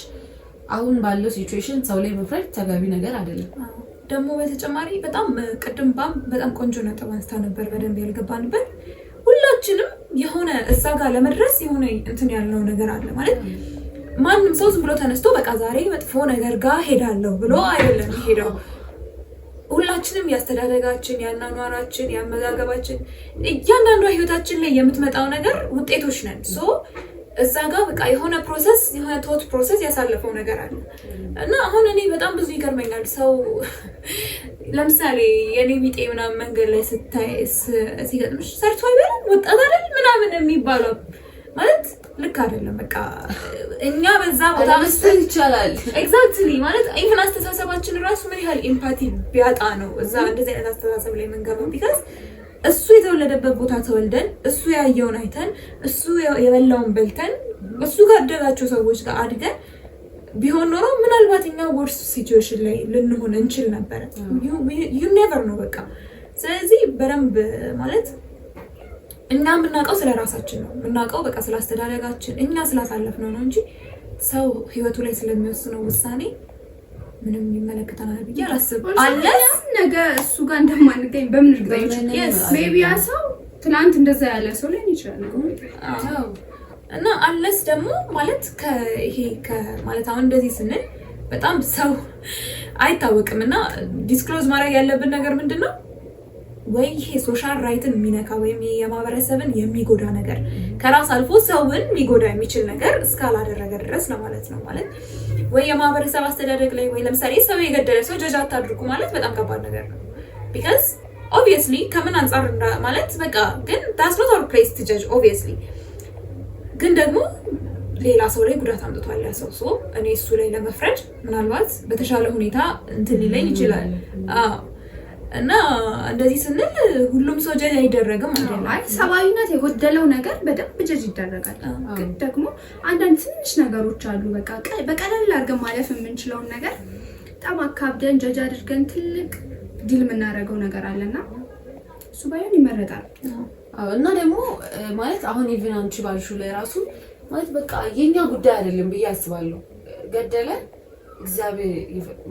አሁን ባለው ሲቹዌሽን ሰው ላይ መፍረድ ተገቢ ነገር አይደለም። ደግሞ በተጨማሪ በጣም ቅድም በጣም ቆንጆ ነጥብ አንስታ ነበር በደንብ ያልገባንበት። ሁላችንም የሆነ እዛ ጋር ለመድረስ የሆነ እንትን ያለው ነገር አለ ማለት ማንም ሰው ዝም ብሎ ተነስቶ በቃ ዛሬ መጥፎ ነገር ጋር ሄዳለሁ ብሎ አይደለም ሄደው። ሁላችንም ያስተዳደጋችን፣ ያናኗራችን፣ ያመጋገባችን እያንዳንዷ ህይወታችን ላይ የምትመጣው ነገር ውጤቶች ነን። እዛ ጋር በቃ የሆነ ፕሮሰስ የሆነ ቶት ፕሮሰስ ያሳለፈው ነገር አለ እና አሁን እኔ በጣም ብዙ ይገርመኛል። ሰው ለምሳሌ የኔ ቢጤ ምናምን መንገድ ላይ ስታይ ሲገጥምሽ ሰርቶ አይበልም ወጣት አይደል ምናምን የሚባለው ማለት ልክ አይደለም። በቃ እኛ በዛ ቦታ መስጠት ይቻላል። ኤግዛክትሊ ማለት ኢቭን አስተሳሰባችን ራሱ ምን ያህል ኢምፓቲ ቢያጣ ነው እዛ እንደዚህ አይነት አስተሳሰብ ላይ መንገባው። ቢካዝ እሱ የተወለደበት ቦታ ተወልደን እሱ ያየውን አይተን እሱ የበላውን በልተን እሱ ጋር አደጋቸው ሰዎች ጋር አድገን ቢሆን ኖሮ ምናልባት እኛ ወርስ ሲቹዌሽን ላይ ልንሆን እንችል ነበር። ዩ ኔቨር ነው በቃ። ስለዚህ በደንብ ማለት እኛ የምናውቀው ስለ ራሳችን ነው የምናውቀው በቃ ስለ አስተዳደጋችን እኛ ስላሳለፍነው ነው እንጂ ሰው ህይወቱ ላይ ስለሚወስነው ውሳኔ ምንም ይመለከተናል ብዬ አላስብም። አለ ነገ እሱ ጋር እንደማንገኝ በምን እርግጠኞች? ሜቢ ያ ሰው ትናንት እንደዛ ያለ ሰው ላይ ይችላል እና አለስ ደግሞ ማለት ይሄ ማለት አሁን እንደዚህ ስንል በጣም ሰው አይታወቅም እና ዲስክሎዝ ማድረግ ያለብን ነገር ምንድነው ወይ ይሄ ሶሻል ራይትን የሚነካ ወይም የማህበረሰብን የሚጎዳ ነገር ከራስ አልፎ ሰውን የሚጎዳ የሚችል ነገር እስካላደረገ ድረስ ለማለት ነው። ማለት ወይ የማህበረሰብ አስተዳደግ ላይ ወይ ለምሳሌ ሰው የገደለ ሰው ጀጅ አታድርጉ ማለት በጣም ከባድ ነገር ነው። ቢካዝ ኦብቪየስሊ ከምን አንጻር ማለት በቃ ግን that's not our place to judge obviously ግን ደግሞ ሌላ ሰው ላይ ጉዳት አምጥቷል ያ ሰው እኔ እሱ ላይ ለመፍረድ ምናልባት በተሻለ ሁኔታ እንትን ሊለኝ ይችላል። እና እንደዚህ ስንል ሁሉም ሰው ጀጅ አይደረግም አይደለም። አይ ሰብአዊነት የጎደለው ነገር በደንብ ጀጅ ይደረጋል። ግን ደግሞ አንዳንድ ትንሽ ነገሮች አሉ በቃ በቀላል አድርገን ማለፍ የምንችለውን ነገር በጣም አካብደን ጀጅ አድርገን ትልቅ ዲል የምናደርገው ነገር አለና እሱ ባይሆን ይመረጣል። እና ደግሞ ማለት አሁን ኢቭን አንቺ ባልሽው ላይ ራሱ ማለት በቃ የኛ ጉዳይ አይደለም ብዬ አስባለሁ። ገደለ እግዚአብሔር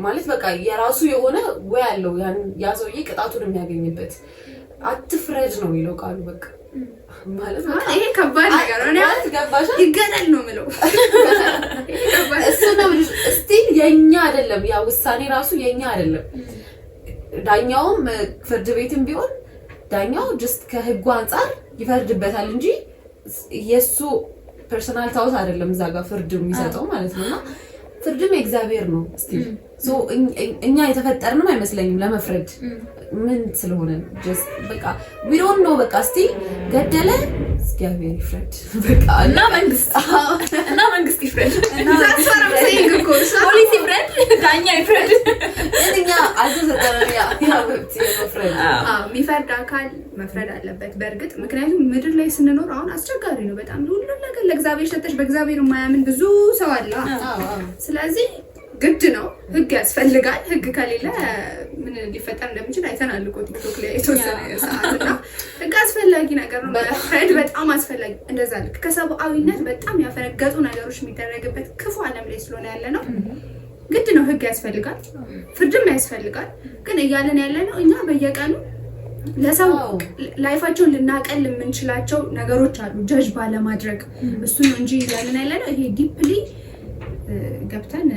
ማለት በቃ የራሱ የሆነ ወይ ያለው ያ ሰውዬ ቅጣቱን የሚያገኝበት አትፍረድ ነው የሚለው ቃሉ። በቃ ማለት በቃ ይሄ ከባድ ነገር ነው። ማለት ገባሽ? ይገደል ነው የምለው እሱ ነው ስቲል የኛ አይደለም። ያ ውሳኔ ራሱ የኛ አይደለም። ዳኛውም ፍርድ ቤትም ቢሆን ዳኛው ጀስት ከህጉ አንፃር ይፈርድበታል እንጂ የሱ ፐርሰናል ታውት አይደለም እዛ ጋር ፍርድ የሚሰጠው ማለት ነውና ፍርድም የእግዚአብሔር ነው። ስቲል ሶ እኛ የተፈጠርንም አይመስለኝም ለመፍረድ ምን ስለሆነ ጀስት በቃ we don't know በቃ ስቲል ገደለ እግዚአብሔር ይፍረድ በቃ እና መንግስት ይፍረድ እና ፖሊስ ይፍረድ ዳኛ ይፍረድ እኛ አልተሰጠንም ያ መፍረድ የሚፈርድ አካል መፍረድ አለበት በእርግጥ። ምክንያቱም ምድር ላይ ስንኖር አሁን አስቸጋሪ ነው በጣም ሁሉም ነገር ለእግዚአብሔር ሰጠሽ በእግዚአብሔር የማያምን ብዙ ሰው አለ። ስለዚህ ግድ ነው ህግ ያስፈልጋል። ህግ ከሌለ ምን ሊፈጠር እንደሚችል አይተናል እኮ ቲክቶክ ላይ የተወሰነ ሰዓትና ህግ አስፈላጊ ነገር ነው። መፍረድ በጣም አስፈላጊ እንደዛ ልክ ከሰብአዊነት በጣም ያፈነገጡ ነገሮች የሚደረግበት ክፉ ዓለም ላይ ስለሆነ ያለ ነው ግድ ነው ህግ ያስፈልጋል፣ ፍርድም ያስፈልጋል። ግን እያለን ያለ ነው እኛ በየቀኑ ለሰው ላይፋቸውን ልናቀል የምንችላቸው ነገሮች አሉ ጀጅ ባለማድረግ እሱ ነው እንጂ እያለን ያለ ነው ይሄ ዲፕሊ ገብተን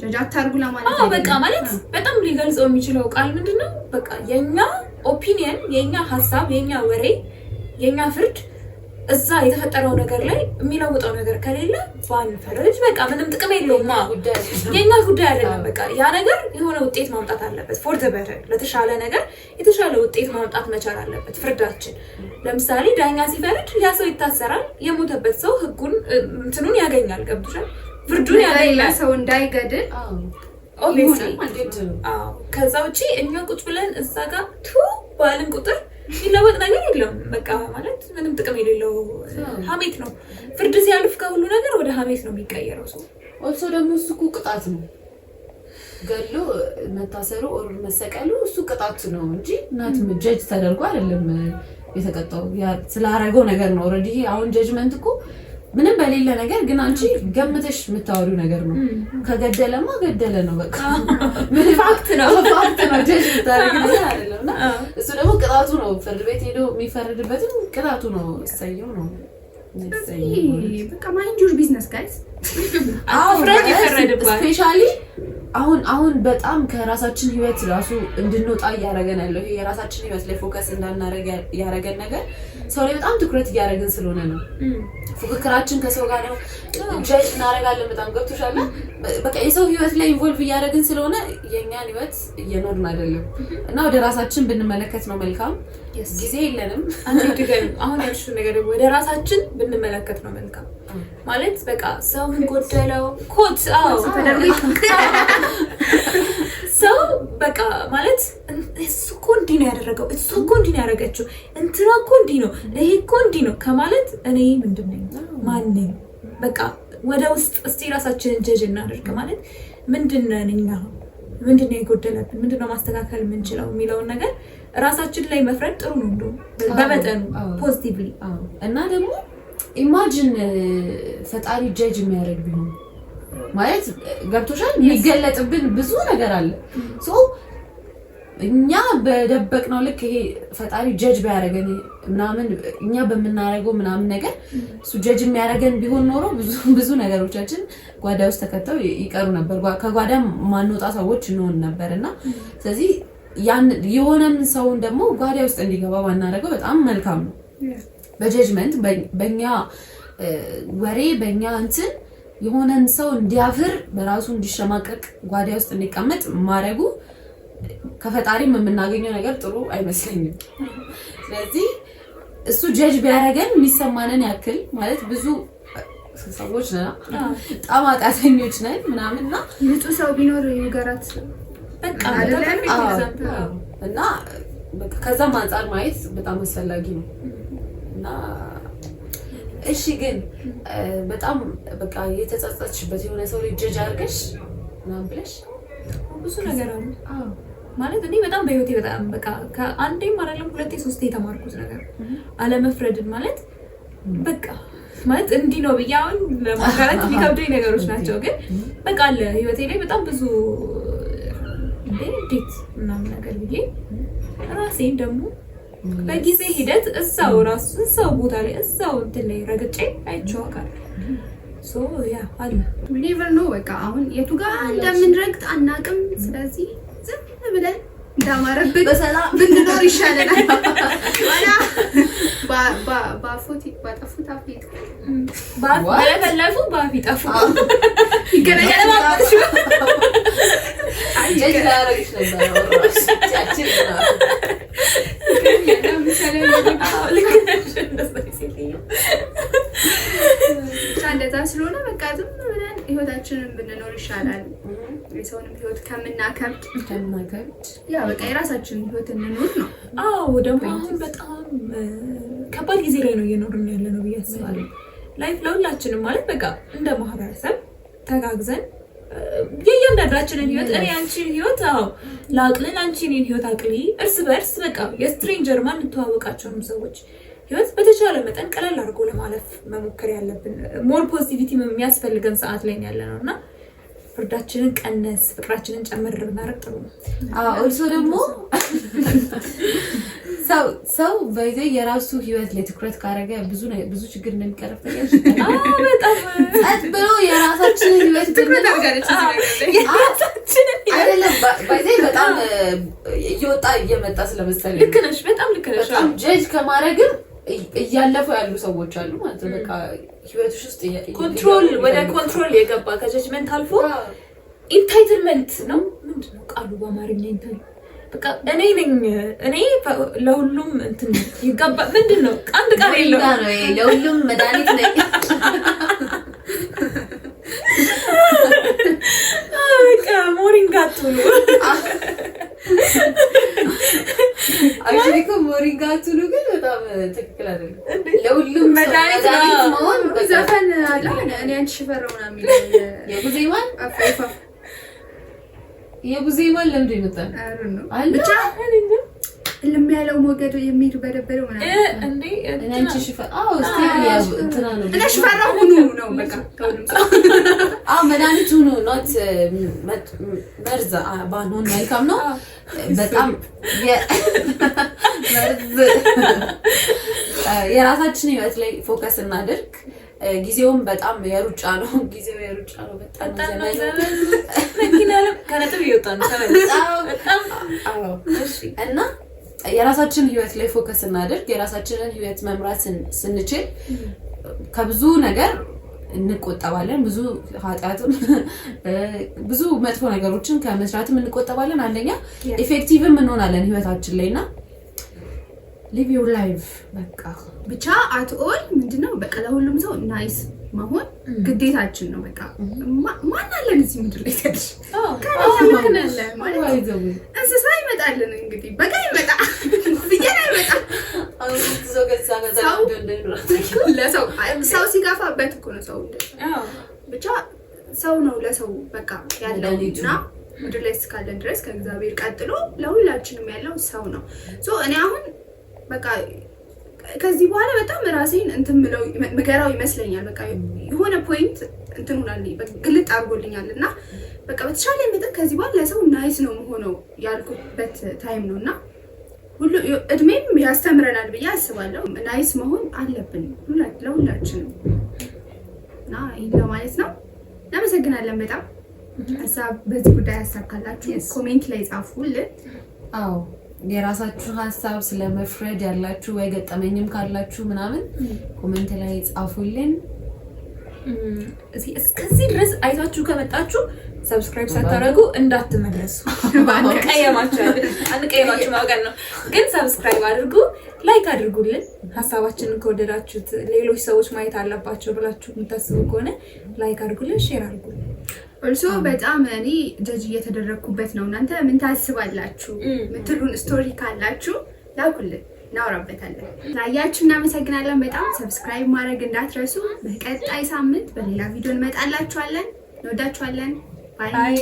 ጀጅ አታርጉ ለማለት ነው። በቃ ማለት በጣም ሊገልጸው የሚችለው ቃል ምንድነው? በቃ የኛ ኦፒኒየን፣ የኛ ሀሳብ፣ የኛ ወሬ፣ የኛ ፍርድ እዛ የተፈጠረው ነገር ላይ የሚለውጠው ነገር ከሌለ ባንፈርድ በቃ ምንም ጥቅም የለውም። የኛ ጉዳይ አይደለም። በቃ ያ ነገር የሆነ ውጤት ማምጣት አለበት። ፎር ዘ ቤተር ለተሻለ ነገር የተሻለ ውጤት ማምጣት መቻል አለበት ፍርዳችን። ለምሳሌ ዳኛ ሲፈርድ ያ ሰው ይታሰራል፣ የሞተበት ሰው ህጉን እንትኑን ያገኛል። ገብቶሻል? ፍርዱን ያገኛል ሰው እንዳይገድል ኦብቪየስሊ። ከዛ ውጪ እኛ ቁጭ ብለን እዛ ጋር ባልን ቁጥር ይለወጥ ነገር የለም። በቃ ማለት ምንም ጥቅም የሌለው ሀሜት ነው። ፍርድ ሲያልፍ ከሁሉ ነገር ወደ ሀሜት ነው የሚቀየረው። ሰው ኦልሶ ደግሞ እሱ እኮ ቅጣት ነው። ገሎ መታሰሩ ኦር መሰቀሉ እሱ ቅጣት ነው እንጂ እናትም ጀጅ ተደርጎ አይደለም የተቀጣው። ያ ስላደረገው ነገር ነው። ኦልሬዲ አሁን ጀጅመንት እኮ ምንም በሌለ ነገር ግን አንቺ ገምተሽ የምታወሪው ነገር ነው። ከገደለማ ገደለ ነው በቃ ፋክት ነው ጀጅ ታደርጊ ነገር አይደለም። እና እሱ ደግሞ ቅጣቱ ነው። ፍርድ ቤት ሄዶ የሚፈረድበትም ቅጣቱ ነው። እሰየው ነው በቃ ማይንድ ዩር ቢዝነስ ጋይስ። ፍርድ ይፈረድባል። ስፔሻሊ አሁን በጣም ከራሳችን ህይወት ራሱ እንድንወጣ እያደረገን ያለው ይሄ የራሳችን ህይወት ላይ ፎከስ እንዳናደርግ ያደረገን ነገር ሰው ላይ በጣም ትኩረት እያደረግን ስለሆነ ነው። ፉክክራችን ከሰው ጋር ነው። ጀጅ እናደርጋለን። በጣም ገብቶሻል። በቃ የሰው ህይወት ላይ ኢንቮልቭ እያደረግን ስለሆነ የኛን ህይወት እየኖርን አይደለም እና ወደ ራሳችን ብንመለከት ነው መልካም። ጊዜ የለንም። አሁን ያልሽው ነገር ወደ ራሳችን ብንመለከት ነው መልካም። ማለት በቃ ሰው ምን ጎደለው ኮት ሰው በቃ ማለት እሱ እኮ እንዲህ ነው ያደረገው፣ እሱ እኮ እንዲህ ነው ያደረገችው፣ እንትና እኮ እንዲህ ነው፣ ይሄ እኮ እንዲህ ነው ከማለት እኔ ምንድን ነኝ ማን ነኝ? በቃ ወደ ውስጥ እስቲ ራሳችንን ጀጅ እናደርግ። ማለት ምንድን ነን እኛ፣ ምንድን ነው የጎደለብን፣ ምንድን ነው ማስተካከል የምንችለው የሚለውን ነገር ራሳችን ላይ መፍረድ ጥሩ ነው እንደው በመጠኑ ፖዚቲቭሊ። እና ደግሞ ኢማጂን ፈጣሪ ጀጅ የሚያደርግ ቢሆን ማለት ገብቶሻል የሚገለጥብን ብዙ ነገር አለ እኛ በደበቅነው ልክ ይሄ ፈጣሪ ጀጅ ቢያደርገን ምናምን እኛ በመናረገው ምናምን ነገር እሱ ጀጅ የሚያደርገን ቢሆን ኖሮ ብዙ ነገሮቻችን ጓዳ ውስጥ ተከተው ይቀሩ ነበር ከጓዳ ማንወጣ ሰዎች እንሆን ነበርና ስለዚህ ያን የሆነን ሰውን ደግሞ ጓዳ ውስጥ እንዲገባ ባናደርገው በጣም መልካም ነው በጀጅመንት በእኛ ወሬ በእኛ እንትን የሆነን ሰው እንዲያፍር በራሱ እንዲሸማቀቅ ጓዳ ውስጥ እንዲቀመጥ ማድረጉ ከፈጣሪም የምናገኘው ነገር ጥሩ አይመስለኝም ስለዚህ እሱ ጀጅ ቢያደርገን የሚሰማንን ያክል ማለት ብዙ ሰዎች ነና ጣማጣተኞች ነን ምናምንና ንጹህ ሰው ቢኖር ይገራት በቃ እና ከዛም አንፃር ማየት በጣም አስፈላጊ ነው እና እሺ ግን በጣም በቃ የተጸጸትሽበት የሆነ ሰው ልጅ ጀጅ አድርገሽ ምናምን ብለሽ ብዙ ነገር አለ ማለት እኔ በጣም በህይወቴ በጣም በቃ ከአንዴም አይደለም ሁለቴ ሶስቴ የተማርኩት ነገር አለመፍረድን ማለት በቃ ማለት እንዲህ ነው ብያውን ለማጋራት የሚከብዱኝ ነገሮች ናቸው ግን በቃ አለ ህይወቴ ላይ በጣም ብዙ እንዴት ምናምን ነገር ብዬ ራሴን ደግሞ በጊዜ ሂደት እዛው ቦታ ላይ እዛው እንትን ላይ ረግጬ አይቼው አውቃለሁ ሶ ያ አለ ኔቨር ኖ በቃ አሁን የቱ ጋር እንደምንረግጥ አናውቅም ስለዚህ ዝም ብለን እንዳማረብን በሰላም ብንኖር ይሻለናል ባፎት ባጠፉት አፍት ባለፈለፉ ባፊ ጠፉ ይገናኛል ማለት ነው ጀጅ ላደርግሽ ነበር ቻችን እንደዛ ስለሆነ በቃ ዝም ብለን ህይወታችንን ብንኖር ይሻላል የሰውንም ህይወት ከምናከብድ ያ በቃ የራሳችንን ህይወት እንኖር ነው አዎ ደግሞ አሁን በጣም ከባድ ጊዜ ላይ ነው እየኖርን ያለነው ብዬ አስባለሁ ላይፍ ለሁላችንም ማለት በቃ እንደ ማህበረሰብ ተጋግዘን የእያንዳንዳችንን ህይወት እኔ አንቺን ህይወት ላቅልን አንቺ እኔን ህይወት አቅሊ እርስ በርስ በቃ የስትሬንጀር ማን እንተዋወቃቸውም ሰዎች ህይወት በተቻለ መጠን ቀለል አድርጎ ለማለፍ መሞከር ያለብን ሞር ፖዚቲቪቲ የሚያስፈልገን ሰዓት ላይ ያለነው እና ፍርዳችንን ቀነስ ፍቅራችንን ጨምር ብናረግ ጥሩ ነው እርሶ ደግሞ ሰው በይዘ የራሱ ህይወት ላይ ትኩረት ካደረገ ብዙ ችግር እንደሚቀርፍ ተገኘ በጣም ጸጥ ብሎ የራሳችንን ህይወት ትኩረት አድርጋለች አይደለም በይዘ በጣም እየወጣ እየመጣ ስለመሰለኝ ልክ ነሽ በጣም ልክ ነሽ በጣም ጀጅ ከማድረግም እያለፈው ያሉ ሰዎች አሉ ማለት ነው በቃ ህይወትሽ ውስጥ ኮንትሮል ወደ ኮንትሮል የገባ ከጀጅመንት አልፎ ኢንታይትልመንት ነው ምንድነው ቃሉ በአማርኛ ኢንታይትል በቃ እኔ ለሁሉም እንትን ይገባ ምንድነው አንድ ቃል የለውም ለሁሉም መድኃኒት ነኝ በቃ ሞሪንጋቱ አክቹዋሊ ሞሪንጋቱ ነው ግን በጣም ትክክል አይደለም ለሁሉም መድኃኒት መሆን ዘፈን አለ እኔ አንቺ ሽፈራው ምናምን የሚለው የቡዜማን የቡዜማን ለምንድን ይመጣል አለ ብቻ ልም ያለው ሞገድ የሚሄድ በደበረው ምናምን እንዴ እኔ አንቺ ሽፈራው ስቴክ እንትና ነው እኔ ሽፈራው ሁሉ ነው በቃ ከሁሉም ሰው መድኃኒቱ ነው ኖት መርዝ ባንሆን መልካም ነው በጣም የራሳችን ህይወት ላይ ፎከስ እናድርግ ጊዜውም በጣም የሩጫ ነው በጣም መኪና ከነጥብ ይወጣ ነው በጣም እና የራሳችን ህይወት ላይ ፎከስ እናድርግ የራሳችንን ህይወት መምራት ስንችል ከብዙ ነገር እንቆጠባለን ብዙ ኃጢያትም ብዙ መጥፎ ነገሮችን ከመስራትም እንቆጠባለን አንደኛ ኢፌክቲቭም እንሆናለን ህይወታችን ላይና live your life በቃ ብቻ at all ምንድነው በቃ ለሁሉም ሰው ናይስ መሆን ግዴታችን ነው በቃ ማን አለን እዚህ ምድር ላይ ታዲያ ከነለ ማለት እንስሳ ይመጣልን እንግዲህ በቃ ይመጣ ፍየል ይመጣ ሰው ሲጋፋበት እኮ ነው ሰው ብቻ ሰው ነው ለሰው በቃ ያለውና ምድር ላይ እስካለን ድረስ ከእግዚአብሔር ቀጥሎ ለሁላችንም ያለው ሰው ነው እኔ አሁን በቃ ከዚህ በኋላ በጣም ራሴን እንትን ምለው ምገራው ይመስለኛል በቃ የሆነ ፖይንት እንትን ሆናልኝ ግልጥ አድርጎልኛል እና በቃ በተሻለ መጠን ከዚህ በኋላ ለሰው ናይስ ነው የምሆነው ያልኩበት ታይም ነው እና ሁሉ እድሜም ያስተምረናል ብዬ አስባለሁ። ናይስ መሆን አለብን ለሁላችንም እና ይሄን ለማለት ነው። እናመሰግናለን በጣም ሀሳብ በዚህ ጉዳይ ሀሳብ ካላችሁ ኮሜንት ላይ ጻፉልን። አዎ የራሳችሁ ሀሳብ ስለመፍረድ ያላችሁ ወይ ገጠመኝም ካላችሁ ምናምን ኮሜንት ላይ ጻፉልን። እስከዚህ ድረስ አይታችሁ ከመጣችሁ ሰብስክራይብ ሳታደርጉ እንዳትመለሱ። አንቀየማችሁ ማውቀን ነው፣ ግን ሰብስክራይብ አድርጉ፣ ላይክ አድርጉልን። ሀሳባችንን ከወደዳችሁት ሌሎች ሰዎች ማየት አለባቸው ብላችሁ የምታስቡ ከሆነ ላይክ አድርጉልን፣ ሼር አድርጉልን። ኦልሶ በጣም እኔ ጀጅ እየተደረግኩበት ነው። እናንተ ምን ታስባላችሁ? ምትሉን ስቶሪ ካላችሁ ላኩልን፣ እናወራበታለን። ላያችሁ እናመሰግናለን በጣም። ሰብስክራይብ ማድረግ እንዳትረሱ። በቀጣይ ሳምንት በሌላ ቪዲዮ እንመጣላችኋለን። እንወዳችኋለን። ባይ